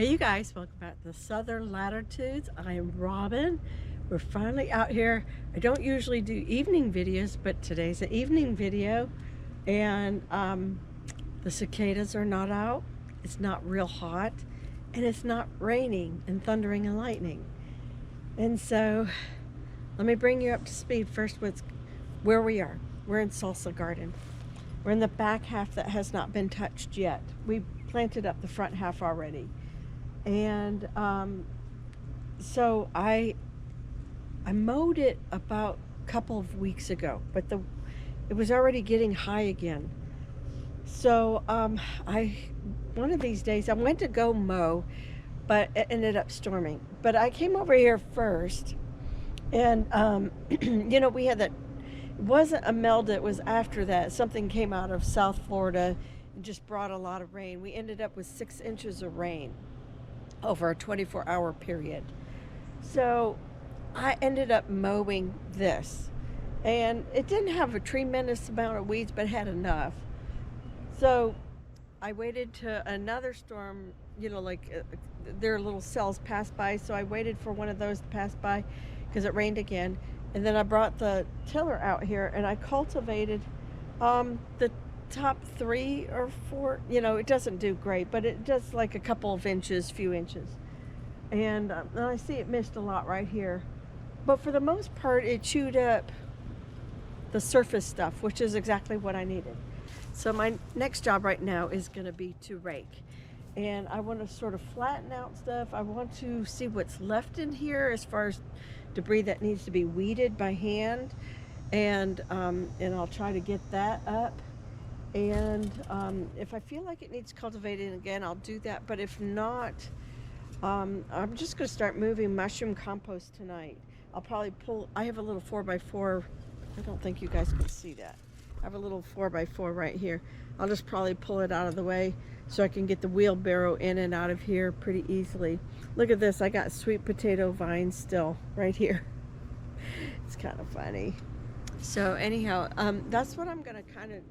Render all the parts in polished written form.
Hey, you guys, welcome back to the Southern Latitudes. I am Robin. We're finally out here. I don't usually do evening videos, but today's an evening video, and the cicadas are not out. It's not real hot, and it's not raining and thundering and lightning. And so, let me bring you up to speed first with where we are. We're in Salsa Garden. We're in the back half that has not been touched yet. We planted up the front half already. And so I mowed it about a couple of weeks ago, but it was already getting high again. So one of these days I went to go mow, but it ended up storming. But I came over here first, and we had that. It wasn't a meld, it was after that. Something came out of South Florida and just brought a lot of rain. We ended up with 6 inches of rain over a 24-hour period. So I ended up mowing this, and it didn't have a tremendous amount of weeds, but it had enough. So I waited to another storm, their little cells passed by, so I waited for one of those to pass by because it rained again. And then I brought the tiller out here and I cultivated the top 3 or 4. It doesn't do great, but it does like a couple of inches, few inches. And I see it missed a lot right here. But for the most part, it chewed up the surface stuff, which is exactly what I needed. So my next job right now is going to be to rake. And I want to sort of flatten out stuff. I want to see what's left in here as far as debris that needs to be weeded by hand. And I'll try to get that up. And if I feel like it needs cultivating again, I'll do that. But if not, I'm just going to start moving mushroom compost tonight. I'll probably I have a little 4x4. I don't think you guys can see that. I have a little 4x4 right here. I'll just probably pull it out of the way so I can get the wheelbarrow in and out of here pretty easily. Look at this. I got sweet potato vines still right here. It's kind of funny. So anyhow, that's what I'm going to kind of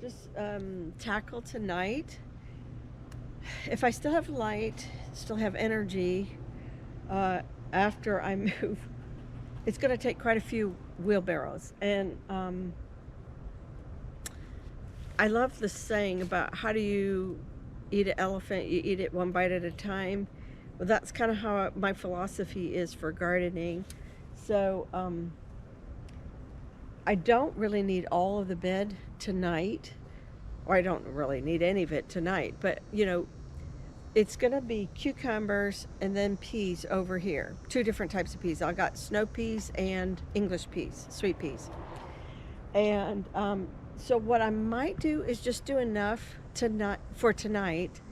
just tackle tonight. If I still have light, still have energy after I move, it's going to take quite a few wheelbarrows. And I love the saying about how do you eat an elephant? You eat it one bite at a time. Well, that's kind of how my philosophy is for gardening. So I don't really need all of the bed tonight, or I don't really need any of it tonight, but it's going to be cucumbers and then peas over here. 2 different types of peas. I got snow peas and English peas, sweet peas. And so what I might do is just do enough for tonight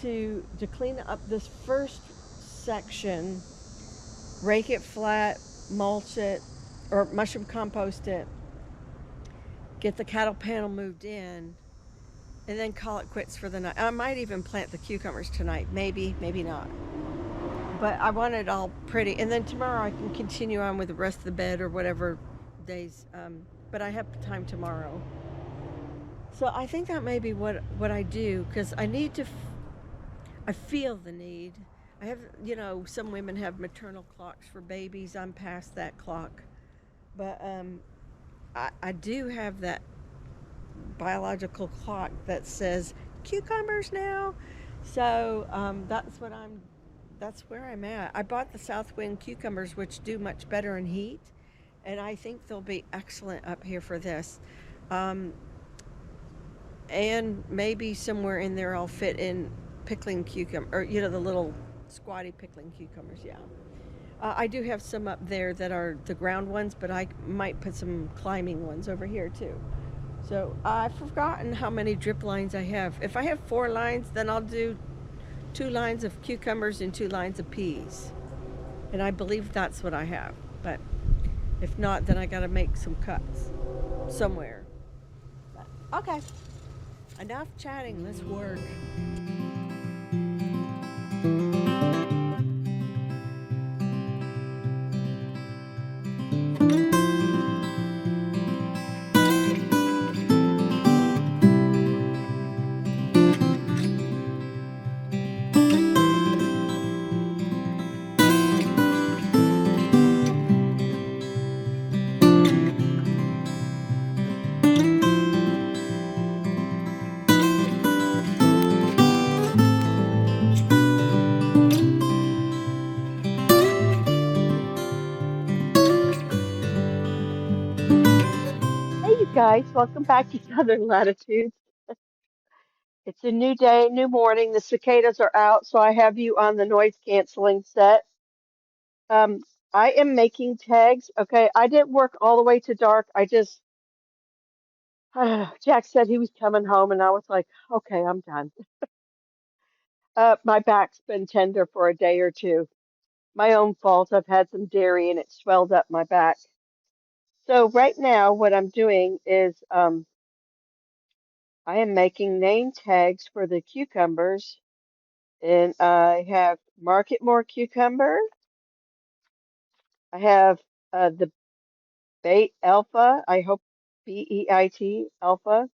to clean up this first section, rake it flat, mulch it, or mushroom compost it, get the cattle panel moved in, and then call it quits for the night. I might even plant the cucumbers tonight, maybe not. But I want it all pretty, and then tomorrow I can continue on with the rest of the bed or whatever days. But I have time tomorrow. So I think that may be what I do, because I need to, I feel the need. I have, some women have maternal clocks for babies. I'm past that clock. But I do have that biological clock that says cucumbers now. So that's where I'm at. I bought the Southwind cucumbers, which do much better in heat. And I think they'll be excellent up here for this. And maybe somewhere in there I'll fit in pickling cucumber, or the little squatty pickling cucumbers, yeah. I do have some up there that are the ground ones, but I might put some climbing ones over here too. So I've forgotten how many drip lines I have. If I have 4 lines, then I'll do 2 lines of cucumbers and 2 lines of peas. And I believe that's what I have. But if not, then I got to make some cuts somewhere. But, okay, enough chatting. Let's work. guys, welcome back to Southern Latitudes. It's a new day, new morning. The cicadas are out, so I have you on the noise canceling set. Um, I am making tags. Okay, I didn't work all the way to dark. Jack said he was coming home, and I was like, okay, I'm done. My back's been tender for a day or two. My own fault. I've had some dairy and it swelled up my back. So right now, what I'm doing is I am making name tags for the cucumbers. And I have Market More Cucumber. I have the Bait Alpha. I hope BEIT Alpha.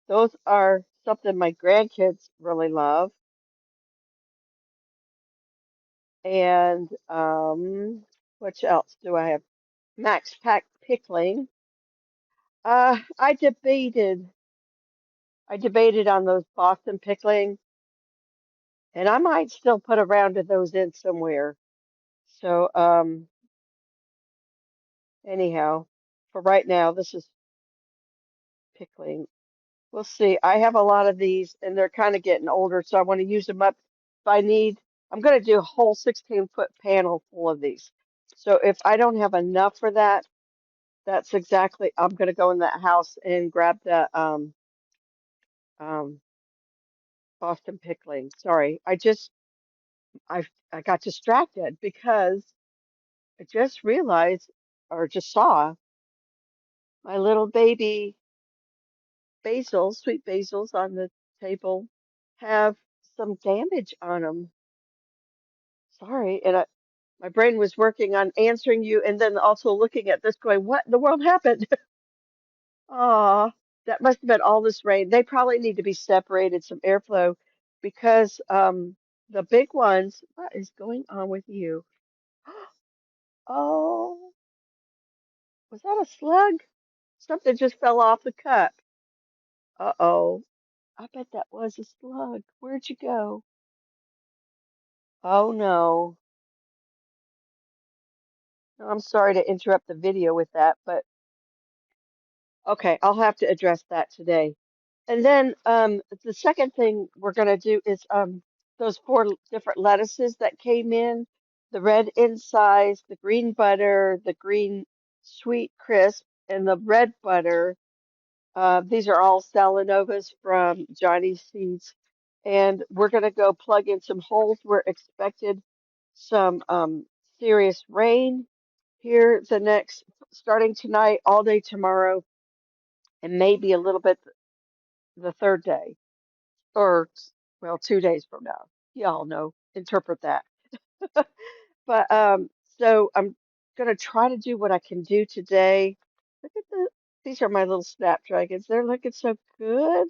Those are something my grandkids really love. And what else do I have? Max Pack Pickling. Uh, I debated. I debated on those Boston Pickling, and I might still put a round of those in somewhere. So anyhow, for right now, this is pickling. We'll see. I have a lot of these and they're kind of getting older, so I want to use them up. If I need, I'm going to do a whole 16-foot panel full of these. So if I don't have enough for that, that's exactly, I'm going to go in that house and grab the um, Boston pickling. Sorry, I, I got distracted because I just realized or just saw my little baby basils, sweet basils on the table have some damage on them. Sorry, and my brain was working on answering you and then also looking at this going, what in the world happened? Aw, that must have been all this rain. They probably need to be separated, some airflow, because the big ones, what is going on with you? Oh, was that a slug? Something just fell off the cup. Uh-oh, I bet that was a slug. Where'd you go? Oh no. I'm sorry to interrupt the video with that, but okay, I'll have to address that today. And then the second thing we're going to do is those four different lettuces that came in, the red insides, the green butter, the green sweet crisp, and the red butter. These are all Salanovas from Johnny's Seeds. And we're going to go plug in some holes. We're expected some serious rain here the next, starting tonight, all day tomorrow, and maybe a little bit the third day, or well, 2 days from now. Y'all know, interpret that. But so I'm gonna try to do what I can do today. Look at these are my little snapdragons. They're looking so good.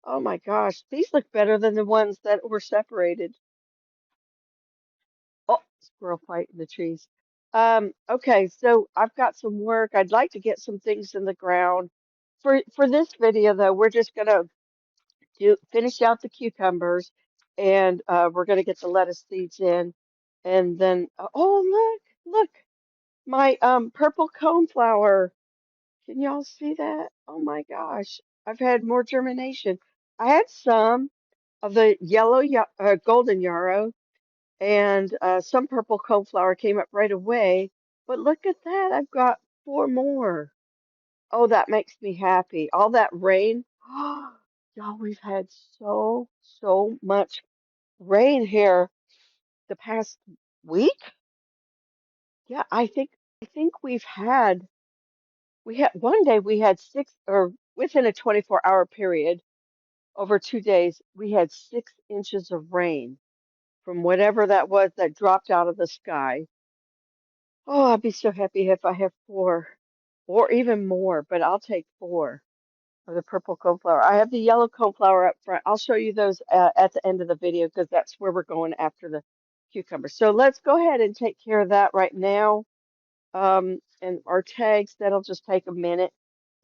Oh my gosh, these look better than the ones that were separated. Oh, squirrel fight in the trees. Okay, so I've got some work. I'd like to get some things in the ground. For this video though, we're just gonna do finish out the cucumbers and we're gonna get the lettuce seeds in. And then oh look, my purple coneflower. Can y'all see that? Oh my gosh. I've had more germination. I had some of the golden yarrow and some purple coneflower came up right away. But look at that, I've got four more. Oh, that makes me happy. All that rain. Y'all, we've had so much rain here the past week. Yeah, I think we had one day we had six or within a 24-hour period over 2 days, we had 6 inches of rain from whatever that was that dropped out of the sky. Oh, I'd be so happy if I have four or even more, but I'll take four of the purple coneflower. I have the yellow coneflower up front. I'll show you those at the end of the video because that's where we're going after the cucumbers. So let's go ahead and take care of that right now. And our tags, that'll just take a minute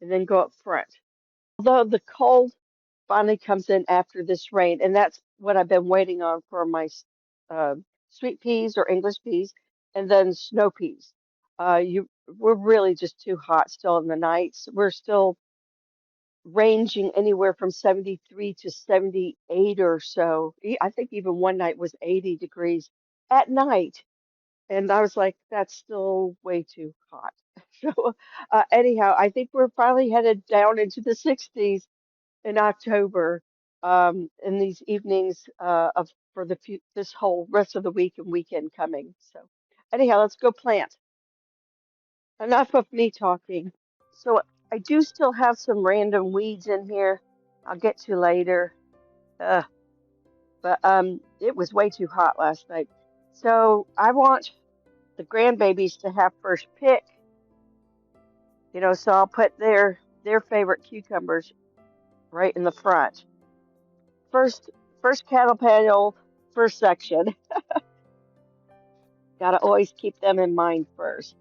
and then go up front. Although the cold finally comes in after this rain, and that's what I've been waiting on for my uh, sweet peas or English peas, and then snow peas. we're really just too hot still in the nights. We're still ranging anywhere from 73 to 78 or so. I think even one night was 80 degrees at night. And I was like, that's still way too hot. So, anyhow, I think we're finally headed down into the 60s in October, in these evenings of for the few, this whole rest of the week and weekend coming. So, anyhow, let's go plant. Enough of me talking. So I do still have some random weeds in here. I'll get to later. Uh, but it was way too hot last night. So I want the grandbabies to have first pick. You know, so I'll put their favorite cucumbers right in the front. First first cattle panel, first section. Gotta always keep them in mind first.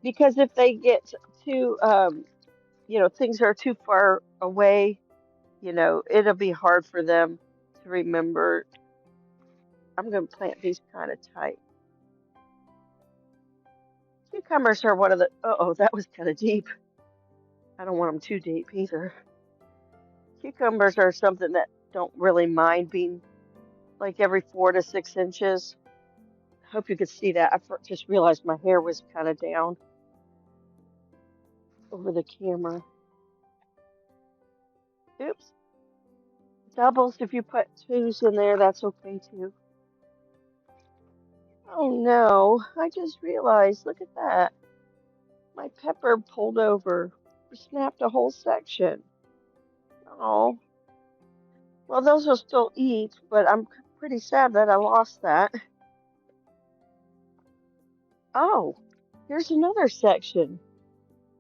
Because if they get too you know, things are too far away, you know, it'll be hard for them to remember. I'm going to plant these kind of tight. Cucumbers are one of the, uh-oh, that was kind of deep. I don't want them too deep either. Cucumbers are something that don't really mind being like every 4 to 6 inches. Hope you could see that. I just realized my hair was kind of down over the camera. Oops. Doubles, if you put twos in there, that's okay too. Oh no, I just realized, look at that. My pepper pulled over, snapped a whole section. Oh, well, those will still eat, but I'm pretty sad that I lost that. Oh, here's another section.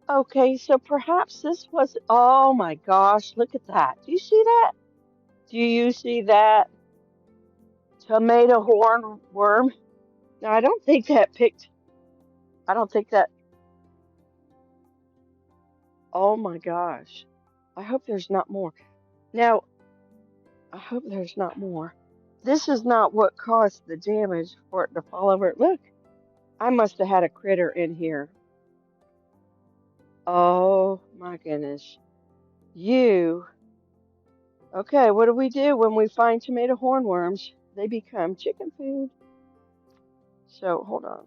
Okay, so perhaps this was, oh my gosh, look at that. Do you see that? Do you see that? Tomato hornworm. Now, I don't think that picked, I don't think that, oh my gosh. I hope there's not more. Now, I hope there's not more. This is not what caused the damage for it to fall over. Look, I must have had a critter in here. Oh my goodness. You. Okay, what do we do when we find tomato hornworms? They become chicken food. So, hold on.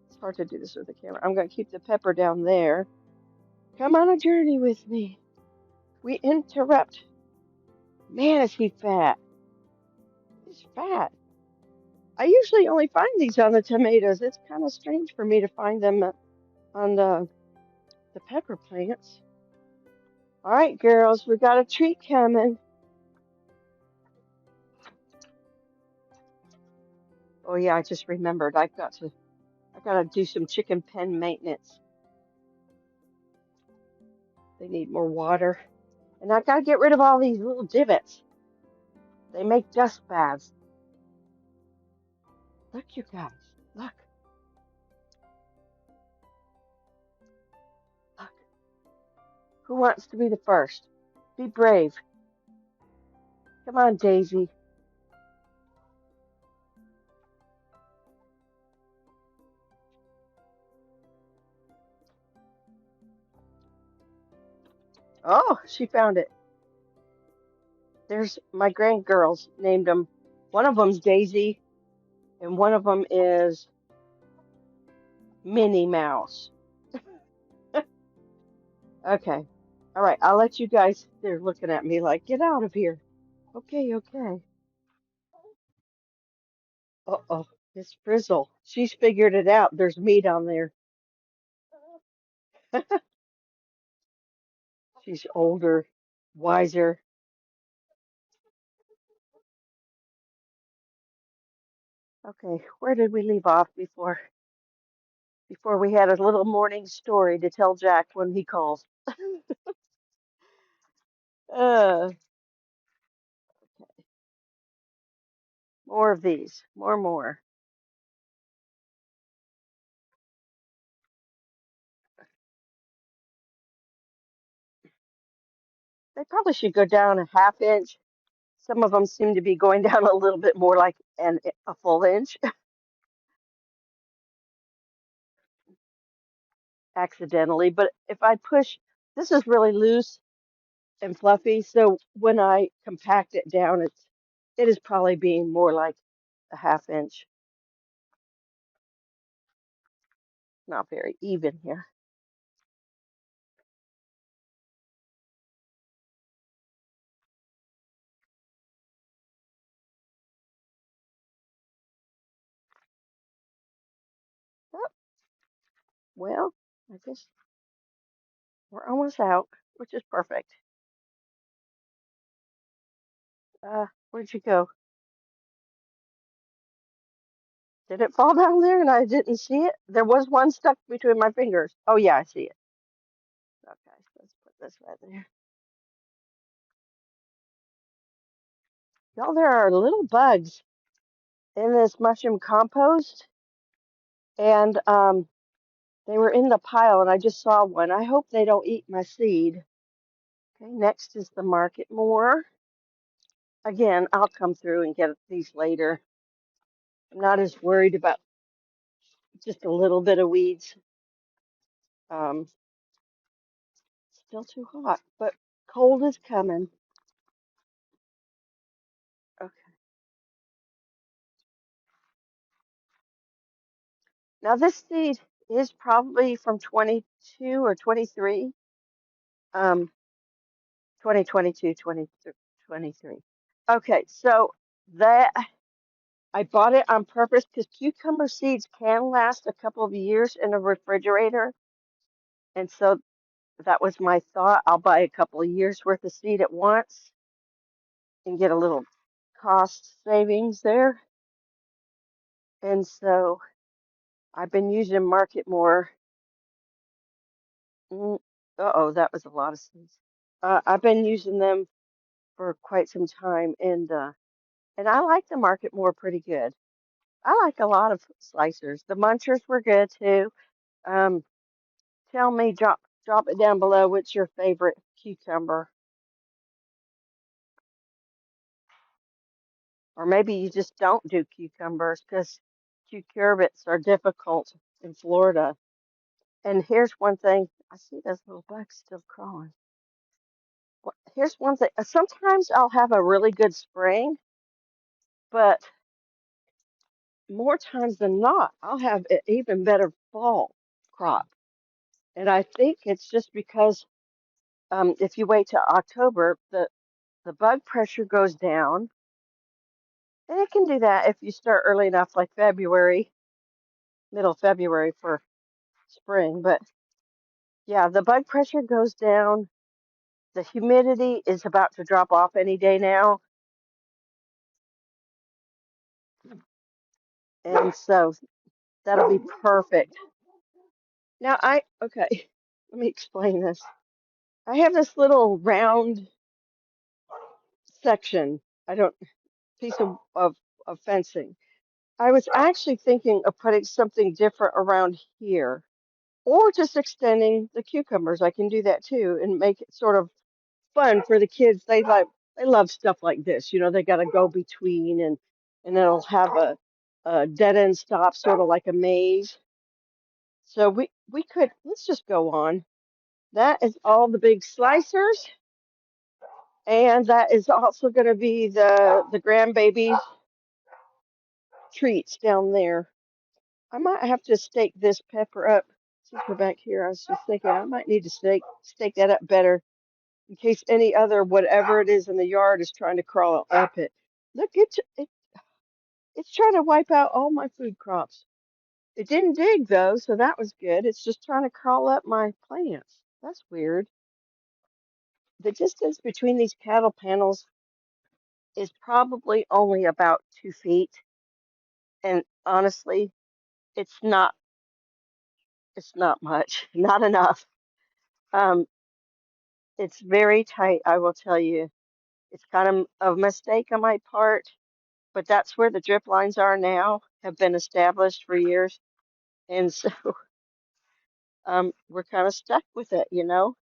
It's hard to do this with the camera. I'm going to keep the pepper down there. Come on a journey with me. We interrupt. Man, is he fat. He's fat. I usually only find these on the tomatoes. It's kind of strange for me to find them on the pepper plants. All right, girls, we got a treat coming. Oh yeah, I just remembered. I gotta do some chicken pen maintenance. They need more water. And I gotta get rid of all these little divots. They make dust baths. Look, you guys. Look. Look. Who wants to be the first? Be brave. Come on, Daisy. Oh, she found it. There's my grandgirls named them. One of them's Daisy, and one of them is Minnie Mouse. Okay. All right. I'll let you guys. They're looking at me like, get out of here. Okay. Okay. Uh-oh. Miss Frizzle. She's figured it out. There's meat on there. She's older, wiser. Okay. Where did we leave off before we had a little morning story to tell Jack when he calls? Uh, more of these. More. They probably should go down a half inch. Some of them seem to be going down a little bit more like a full inch. accidentally. But if I push, this is really loose and fluffy, so when I compact it down, it is probably being more like a half inch. Not very even here. Oh, well, I guess we're almost out, which is perfect. Where'd you go? Did it fall down there and I didn't see it? There was one stuck between my fingers. Oh yeah, I see it. Okay, let's put this right there. Y'all, there are little bugs in this mushroom compost, and they were in the pile, and I just saw one. I hope they don't eat my seed. Okay, next is the market more. Again, I'll come through and get these later. I'm not as worried about just a little bit of weeds. Um, Still too hot, but cold is coming. Okay. Now this seed is probably from 22 or 23. 2022, 23. Okay, so that I bought it on purpose because cucumber seeds can last a couple of years in a refrigerator. And so that was my thought. I'll buy a couple of years worth of seed at once and get a little cost savings there. And so I've been using Market More. Uh-oh, that was a lot of seeds. I've been using them for quite some time, and I like the Market More pretty good. I like a lot of slicers. The munchers were good too. Um, Tell me, drop it down below. What's your favorite cucumber? Or maybe you just don't do cucumbers because cucurbits are difficult in Florida. And here's one thing. I see those little bugs still crawling. Here's one thing. Sometimes I'll have a really good spring, but more times than not, I'll have an even better fall crop. And I think it's just because if you wait till October, the bug pressure goes down. And it can do that if you start early enough, like February, middle February for spring. But yeah, the bug pressure goes down. The humidity is about to drop off any day now. And so that'll be perfect. Now okay, let me explain this. I have this little round section, I don't, piece of fencing. I was actually thinking of putting something different around here or just extending the cucumbers. I can do that too and make it sort of fun for the kids. They love stuff like this. You know, they got to go between and it'll have a dead end stop, sort of like a maze. So we could let's just go on. That is all the big slicers, and that is also going to be the grandbaby treats down there. I might have to stake this pepper up. Since we're back here, I was just thinking I might need to stake that up better in case any other whatever it is in the yard is trying to crawl up it. Look, it's trying to wipe out all my food crops. It didn't dig though, so that was good. It's just trying to crawl up my plants. That's weird. The distance between these cattle panels is probably only about 2 feet, and honestly, it's not it's not much, not enough. Um, it's very tight, I will tell you. It's kind of a mistake on my part, but that's where the drip lines are now, have been established for years. And so we're kind of stuck with it, you know.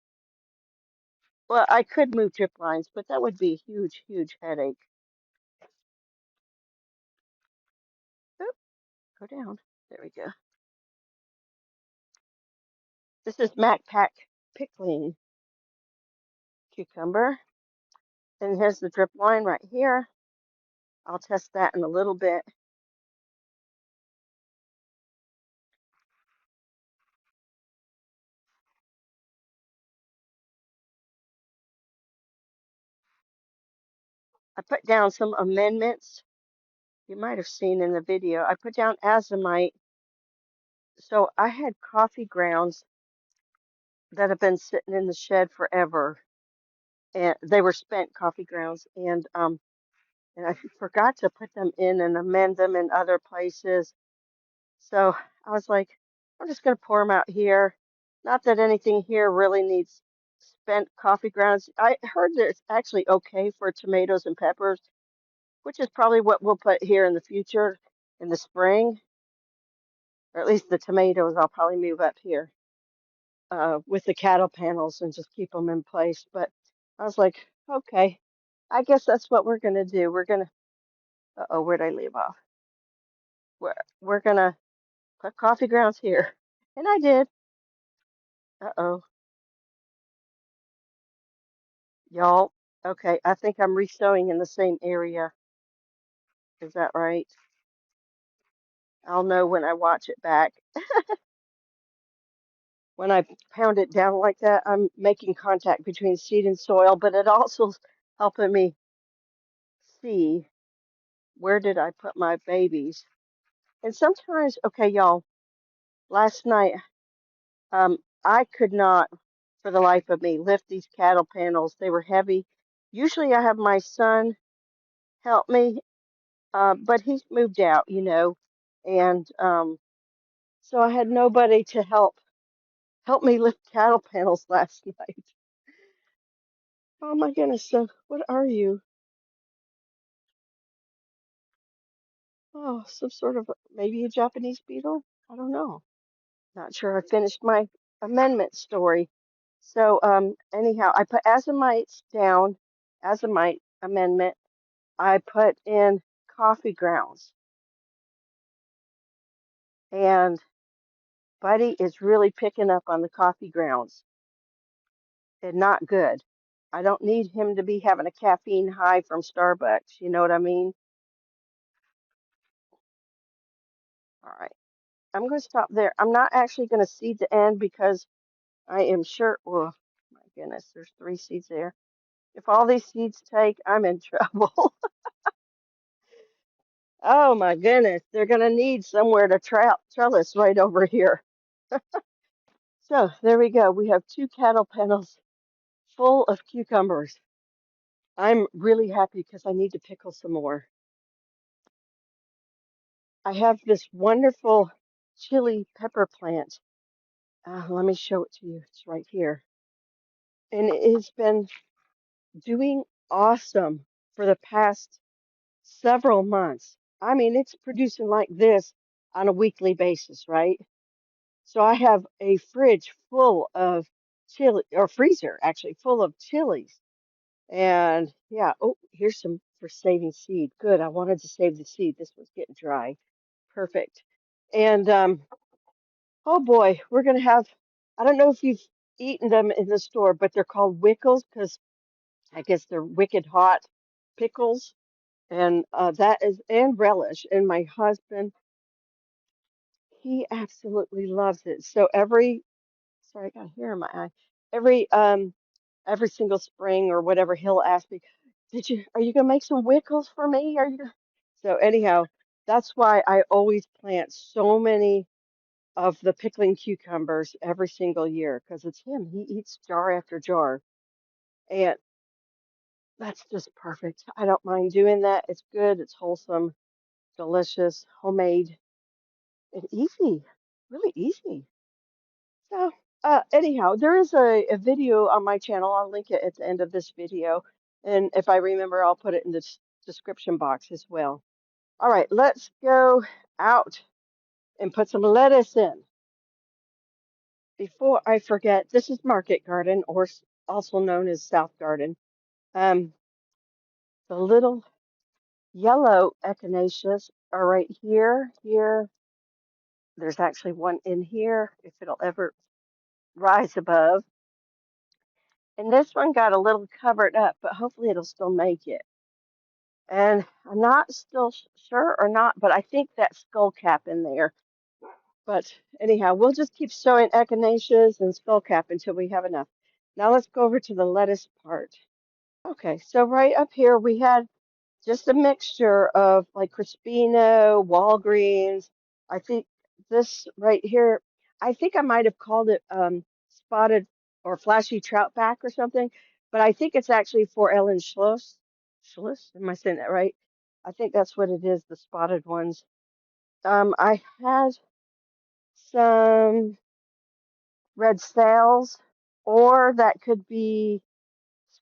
Well, I could move drip lines, but that would be a huge, huge headache. Oop, go down. There we go. This is Mac Pack pickling cucumber. And here's the drip line right here. I'll test that in a little bit. I put down some amendments you might have seen in the video. I put down azomite. So I had coffee grounds that have been sitting in the shed forever, and they were spent coffee grounds, and I forgot to put them in and amend them in other places. So I was like, I'm just going to pour them out here. Not that anything here really needs spent coffee grounds. I heard that it's actually okay for tomatoes and peppers, which is probably what we'll put here in the future in the spring, or at least the tomatoes. I'll probably move up here with the cattle panels and just keep them in place. But I was like, okay, I guess that's what we're going to do. We're going to, uh-oh, where'd I leave off? We're going to put coffee grounds here. And I did. Uh-oh, y'all. Okay, I think I'm resowing in the same area. Is that right? I'll know when I watch it back. When I pound it down like that, I'm making contact between seed and soil, but it also helping me see where did I put my babies. And sometimes, okay, y'all, last night, I could not, for the life of me, lift these cattle panels. They were heavy. Usually I have my son help me, but he's moved out, and so I had nobody to help me lift cattle panels last night. Oh my goodness, so what are you? Oh, some sort of maybe a Japanese beetle? I don't know. Not sure I finished my amendment story. So anyhow, I put azomites down, azomite amendment. I put in coffee grounds, and Buddy is really picking up on the coffee grounds and not good. I don't need him to be having a caffeine high from Starbucks. You know what I mean? All right. I'm going to stop there. I'm not actually going to seed the end because I am sure. Oh, my goodness, there's 3 seeds there. If all these seeds take, I'm in trouble. Oh my goodness, they're going to need somewhere to trellis right over here. So there we go. We have 2 cattle panels full of cucumbers. I'm really happy because I need to pickle some more. I have this wonderful chili pepper plant. Let me show it to you. It's right here. And it has been doing awesome for the past several months. I mean, it's producing like this on a weekly basis, right? So I have a fridge full of chili, or freezer actually full of chilies. And yeah, oh, here's some for saving seed. Good. I wanted to save the seed. This was getting dry. Perfect. And oh boy, we're gonna have, I don't know if you've eaten them in the store, but they're called Wickles because I guess they're wicked hot pickles. And that is, and relish. And my husband, he absolutely loves it. So sorry, I got a hair in my eye. Every single spring or whatever, he'll ask me, are you gonna make some Wickles for me? So anyhow, that's why I always plant so many of the pickling cucumbers every single year because it's him. He eats jar after jar, and that's just perfect. I don't mind doing that. It's good, it's wholesome, delicious, homemade, and easy, really easy. So, anyhow, there is a video on my channel. I'll link it at the end of this video. And if I remember, I'll put it in the description box as well. All right, let's go out and put some lettuce in. Before I forget, this is Market Garden, or also known as South Garden. Um, the little yellow echinaceas are right here. Here, there's actually one in here, if it'll ever. rise above. And this one got a little covered up, but hopefully it'll still make it. And I'm not still sure or not, but I think that skull cap in there. But anyhow, we'll just keep sowing echinaceas and skull cap until we have enough. Now let's go over to the lettuce part. Okay, so right up here we had just a mixture of like Crispino, Walgreens. I think this right here, I think I might have called it spotted or flashy troutback or something, but I think it's actually for Ellen Schluss. Schluss? Am I saying that right? I think that's what it is, the spotted ones. I had some red sails, or that could be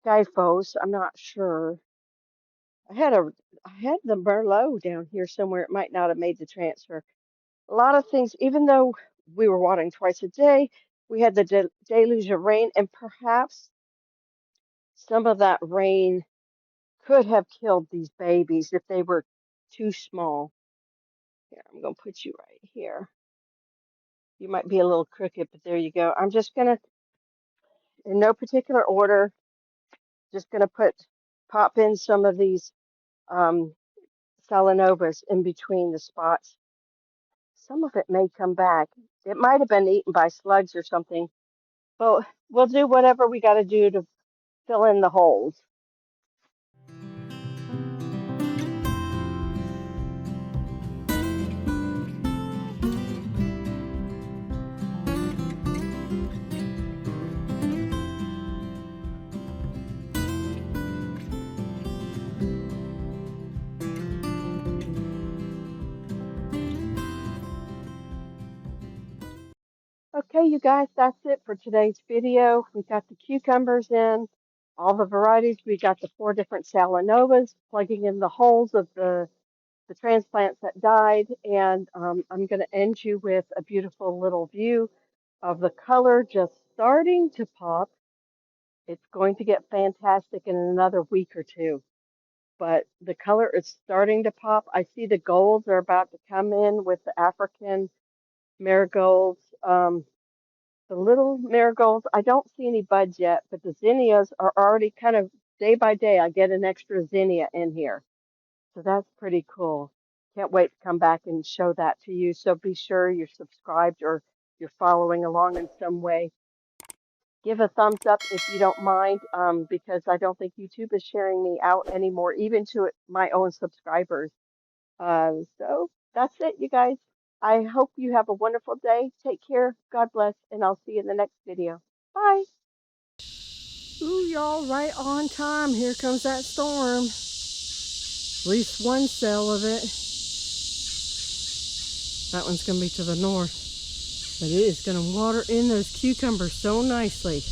Skyphos. I'm not sure. I had the Merlot down here somewhere. It might not have made the transfer. A lot of things, even though we were watering twice a day, we had the deluge of rain, and perhaps some of that rain could have killed these babies if they were too small. Here, I'm going to put you right here. You might be a little crooked, but there you go. I'm just going to, in no particular order, just going to pop in some of these um, Salanovas in between the spots. Some of it may come back. It might have been eaten by slugs or something, but we'll do whatever we got to do to fill in the holes. Okay, you guys, that's it for today's video. We got the cucumbers in, all the varieties. We got the 4 different Salanovas, plugging in the holes of the transplants that died. And I'm going to end you with a beautiful little view of the color just starting to pop. It's going to get fantastic in another week or two, but the color is starting to pop. I see the golds are about to come in with the African marigolds. The little marigolds, I don't see any buds yet, but the zinnias are already kind of day by day. I get an extra zinnia in here. So that's pretty cool. Can't wait to come back and show that to you. So be sure you're subscribed or you're following along in some way. Give a thumbs up if you don't mind, because I don't think YouTube is sharing me out anymore, even to my own subscribers. So that's it, you guys. I hope you have a wonderful day. Take care. God bless, and I'll see you in the next video. Bye. Ooh, y'all, right on time. Here comes that storm. At least one cell of it. That one's going to be to the north. But it is going to water in those cucumbers so nicely.